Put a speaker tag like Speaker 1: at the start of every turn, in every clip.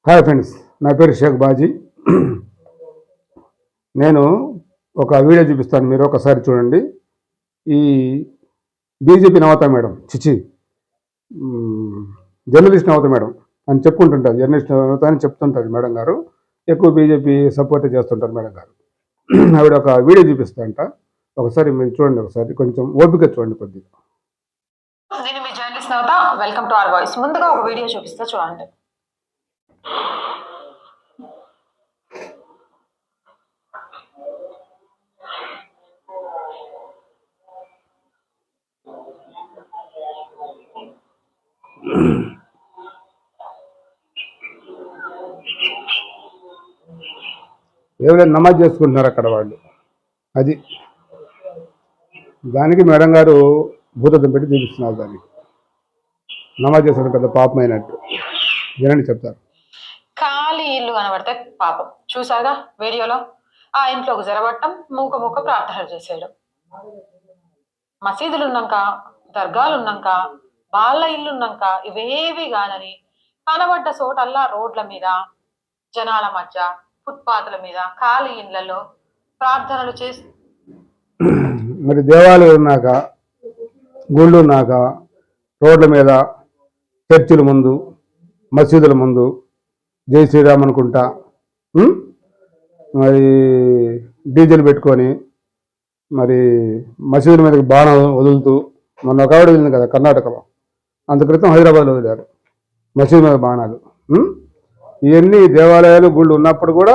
Speaker 1: Hi friends, నా పేరు షేక్ బాజీ. నేను ఒక వీడియో చూపిస్తాను, మీరు ఒకసారి చూడండి. ఈ బీజేపీ నవత మేడం, జర్నలిస్ట్ నవత మేడం అని చెప్పుకుంటుంటారు. జర్నలిస్ట్ నవత అని చెప్తుంటారు మేడం గారు. ఎక్కువ బీజేపీ సపోర్ట్ చేస్తుంటారు మేడం గారు. ఆవిడ ఒక వీడియో చూపిస్తాంట, ఒకసారి మీరు చూడండి. ఒకసారి కొంచెం ఓపిక చూడండి కొద్దిగా.
Speaker 2: నేను మీ journalist Navatha, welcome to our voice. ముందుగా ఒక వీడియో చూపిస్తా చూడండి.
Speaker 1: ఎవరైనా నమాజ్ చేసుకుంటున్నారు అక్కడ వాళ్ళు. అది దానికి మేడం గారు భూతద్దం పెట్టి చూపిస్తున్నారు. దానికి నమాజ్ చేసుకుంటే పెద్ద పాపమైనట్టు వినండి చెప్తారు.
Speaker 2: ఖాళీ ఇల్లు కనబడితే పాపం. చూసాగా వీడియోలో, ఆ ఇంట్లోకి జరగటం, మూక ప్రార్థనలు చేసేయడం. మసీదులు ఉన్నాక, దర్గాలు ఉన్నాక, వాళ్ళ ఇల్లు ఉన్నాక ఇవేవి కాదని కనబడ్డ చోటల్లా రోడ్ల మీద, జనాల మధ్య, ఫుట్పాత్ల మీద, ఖాళీ ఇళ్లలో ప్రార్థనలు చేసి,
Speaker 1: మరి దేవాలయం ఉన్నాక, గుళ్ళు ఉన్నాక, రోడ్ల మీద, చర్చిల ముందు, మసీదుల ముందు జై శ్రీరామ్ అనుకుంటా, మరి డీజేలు పెట్టుకొని, మరి మసీదుల మీదకి బాణం వదులుతూ, మొన్న ఒక ఆవిడ వెళ్ళింది కదా కర్ణాటకలో, అంత క్రితం హైదరాబాద్లో వదిలారు మసీదు మీద బాణాలు. ఇవన్నీ దేవాలయాలు, గుళ్ళు ఉన్నప్పుడు కూడా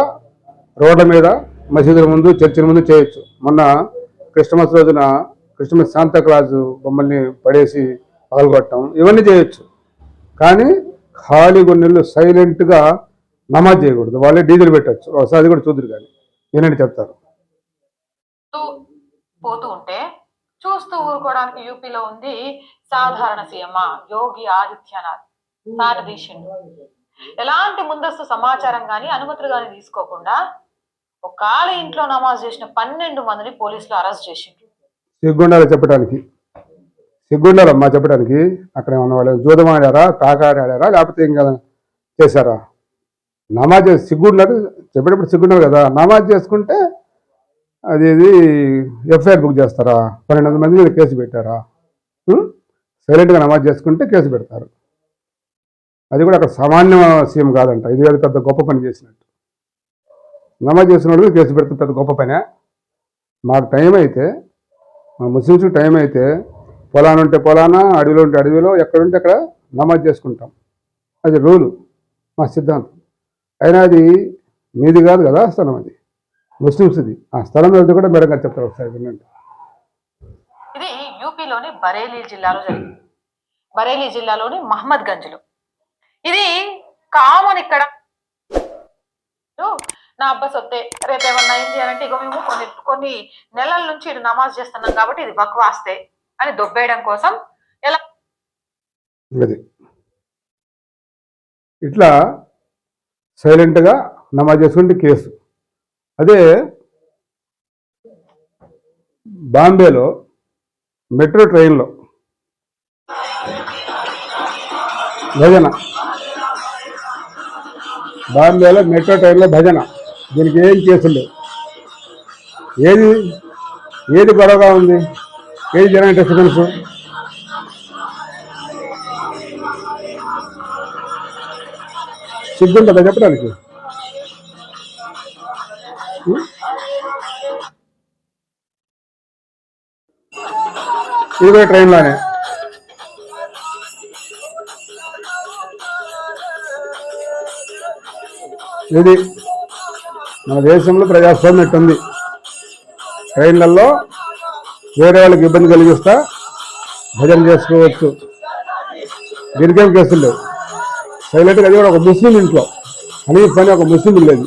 Speaker 1: రోడ్ల మీద, మసీదుల ముందు, చర్చిల ముందు చేయొచ్చు. మొన్న క్రిస్మస్ రోజున క్రిస్మస్ శాంతాక్లాజు బొమ్మల్ని పడేసి పగలగొట్టడం, ఇవన్నీ చేయొచ్చు. కానీ ఖాళీ గున్నెళ్ళు సైలెంట్గా నమాజ్ చేయకూడదు. వాళ్ళే డీజిల్ పెట్టచ్చు. ఒకసారి కూడా చూద్దరు. కానీ ఏనండి చెప్తారు.
Speaker 2: పోతూ ఉంటే చూస్తూ ఊరుకోవడానికి యూపీలో ఉంది సాధారణ సీఎం యోగి ఆదిత్యనాథ్. సారదీశుడు ఎలాంటి ముందస్తు సమాచారం కానీ అనుమతులు కానీ తీసుకోకుండా ఒక ఖాళీ ఇంట్లో నమాజ్ చేసిన 12 మందిని పోలీసులు అరెస్ట్ చేసిండ్రు.
Speaker 1: సిగ్గుండాలి చెప్పడానికి, సిగ్గుండాలమ్మా చెప్పడానికి. అక్కడ ఉన్న వాళ్ళు జూదం ఆడారా, ఆడారా, లేకపోతే ఇంకా చేశారా? నమాజ్ సిగ్గుండాలి చెప్పేటప్పుడు సిగ్గుండాలి కదా. నమాజ్ చేసుకుంటే అది ఎఫ్ఐఆర్ బుక్ చేస్తారా? 12 మంది మీద కేసు పెట్టారా? సైలెంట్గా నమాజ్ చేసుకుంటే కేసు పెడతారు. అది కూడా అక్కడ సామాన్య సీఎం కాదంట. ఇది పెద్ద గొప్ప పని చేసినట్టు. నమాజ్ చేసినప్పుడు కేసు పెడితే పెద్ద గొప్ప పనే. మాకు టైం అయితే, మా ముస్లిమ్స్కి టైం అయితే, పొలాన ఉంటే పొలాన, అడవిలో ఉంటే అడవిలో, ఎక్కడుంటే అక్కడ నమాజ్ చేసుకుంటాం. అది రూలు, మా సిద్ధాంతం. అయినా అది మీది కాదు కదా స్థలం, అది ముస్లిమ్స్ది. ఆ స్థలం వెళ్తే కూడా మెరుగ్గా చెప్తారు. ఒకసారి వినండి.
Speaker 2: ఇది యూపీలోని బరేలీ జిల్లాలో జరిగింది. బరేలీ జిల్లాలోని మహమ్మద్ గంజ్లో ఇది కామన్. ఇక్కడ నా అబ్బా సొత్తే, రేపేమన్నా అయింది అని అంటే, ఇక మేము కొన్ని నెలల నుంచి ఇది నమాజ్ చేస్తున్నాం కాబట్టి ఇది బక్వాస్తే అని దొబ్బేయడం కోసం ఎలా
Speaker 1: ఇట్లా సైలెంట్గా నమాజ్ చేసుకుంటే కేసు. అదే బాంబేలో మెట్రో ట్రైన్లో భజన, బాంబేలో మెట్రో ట్రైన్లో భజన. దీనికి ఏం కేసులు లేవు. ఏది గొడవగా ఉంది? ఏది జనానికి డిస్టర్బెన్స్? సిగ్గుంటుందా చెప్పడానికి? ఇది కూడా ట్రైన్లోనే. ఇది మన దేశంలో ప్రజాస్వామ్యం ఉంది. ట్రైన్లలో వేరే వాళ్ళకి ఇబ్బంది కలిగిస్తా భజన చేసుకోవచ్చు. దీనికేం కేసులు లేవు. సైలెంట్గా. అది కూడా ఒక ముస్లిం ఇంట్లో, హనీఫ్ అని ఒక ముస్లిం లేదు,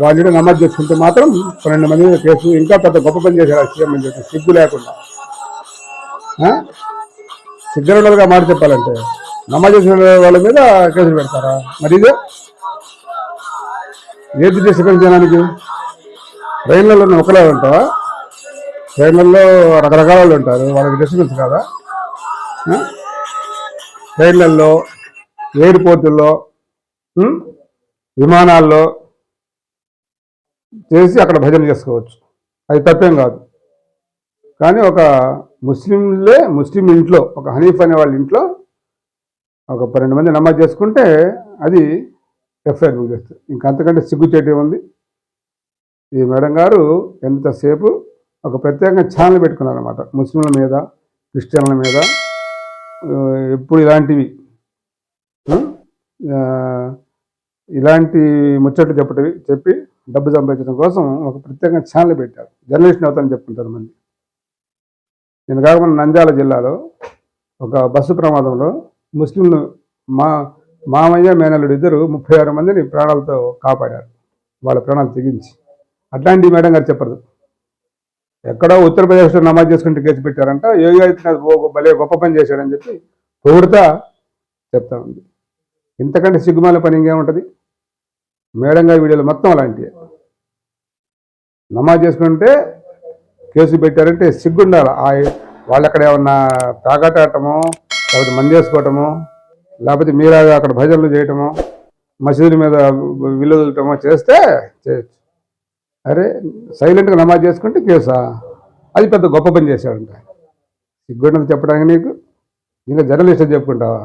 Speaker 1: వాళ్ళు నమాజ్ చేసుకుంటే మాత్రం 12 మంది మీద కేసు. ఇంకా పెద్ద గొప్ప పని చేశారు సీఎం అని చెప్పి, సిగ్గు లేకుండా. సిగ్గులుగా మాట చెప్పాలంటే నమాజ్ చేసిన వాళ్ళ మీద కేసులు పెడతారా? మరి ఇదే ఏది డిస్టర్బెన్స్ జనానికి? ట్రైన్లలో ఒకలే ఉంటావా? ట్రైన్లలో రకరకాల వాళ్ళు ఉంటారు, వాళ్ళకి డిస్టర్బెన్స్ కాదా? ట్రైన్లలో, ఎయిర్పోర్టుల్లో విమానాల్లో చేసి అక్కడ భజన చేసుకోవచ్చు, అది తప్పేం కాదు. కానీ ఒక ముస్లిం ఇంట్లో, ఒక హనీఫ్ అనే వాళ్ళ ఇంట్లో ఒక 12 మంది నమాజ్ చేసుకుంటే అది ఎఫ్ఐఆర్ బుక్ చేస్తారు. ఇంకంతకంటే సిగ్గుచేటి ఉంది. ఈ మేడం గారు ఎంతసేపు ఒక ప్రత్యేకంగా ఛానల్ పెట్టుకున్నారన్నమాట, ముస్లింల మీద, క్రిస్టియన్ల మీద. ఎప్పుడు ఇలాంటి ముచ్చట్లు చెప్పి డబ్బు సంపాదించడం కోసం ఒక ప్రత్యేకంగా ఛానల్ పెట్టారు. జర్నలిస్ట్ అవుతారని చెప్పుకుంటారు మంది. నేను కాకుండా నంద్యాల జిల్లాలో ఒక బస్సు ప్రమాదంలో ముస్లింలు మామయ్య మేనల్లుడు ఇద్దరు 36 మందిని ప్రాణాలతో కాపాడారు, వాళ్ళ ప్రాణాలు తెగించి. అట్లాంటి మేడం గారు చెప్పరు. ఎక్కడో ఉత్తరప్రదేశ్లో నమాజ్ చేసుకుంటే కేసు పెట్టారంట, యోగి ఆదిత్యనాథ్ భలే గొప్ప పని చేశాడని చెప్పి పొగుడుతా చెప్తా ఉంది. ఇంతకంటే సిగ్గుమాల పని ఇంకేముంటుంది? మేడం గారి వీడియోలు మొత్తం అలాంటివి. నమాజ్ చేసుకుంటే కేసు పెట్టారంటే సిగ్గుండాలి. వాళ్ళు అక్కడ ఏమన్నా తాగాటాటమో, లేకపోతే మంది చేసుకోవటమో, లేకపోతే మీరాగా అక్కడ భజనలు చేయటమో, మసీదుల మీద విల్లు వదలటమో చేస్తే చేయొచ్చు. అరే సైలెంట్గా నమాజ్ చేసుకుంటే కేసా? అది పెద్ద గొప్ప పని చేశాడంట. సిగ్గుండదు చెప్పడానికి నీకు? ఇంకా జర్నలిస్ట్ చెప్పుకుంటావా?